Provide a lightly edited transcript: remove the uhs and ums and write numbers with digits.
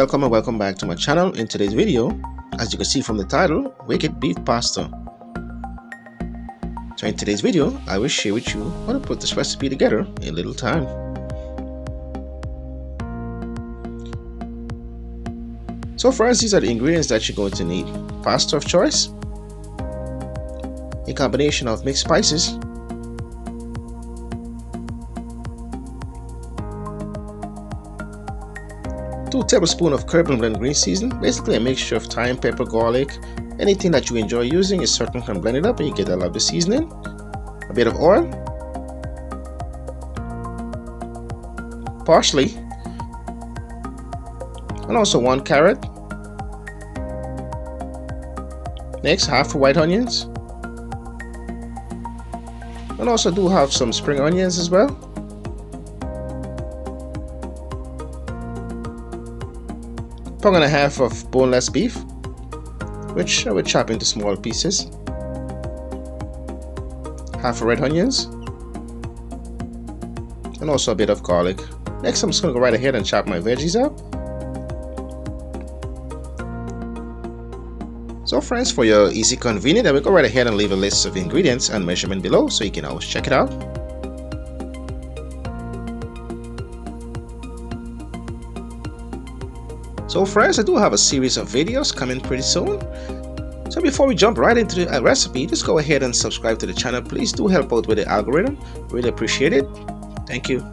welcome and welcome back to my channel. In today's video, as you can see from the title, wicked beef pasta. So in today's video, I will share with you how to put this recipe together in little time. So friends, these are the ingredients that you're going to need. Pasta of choice, a combination of mixed spices, two tablespoons of curd and blend green seasoning, basically a mixture of thyme, pepper, garlic, anything that you enjoy using. You certainly can blend it up and you get a lot of the seasoning. A bit of oil, parsley, and also 1 carrot. Next, half white onions, and also do have some spring onions as well. Pound and a half of boneless beef, which I will chop into small pieces. Half of red onions, and also a bit of garlic. Next, I'm just going to go right ahead and chop my veggies up. So friends, for your easy convenience, I will go right ahead and leave a list of ingredients and measurement below so you can always check it out. So friends, I do have a series of videos coming pretty soon. So before we jump right into the recipe, just go ahead and subscribe to the channel. Please do help out with the algorithm. Really appreciate it. Thank you.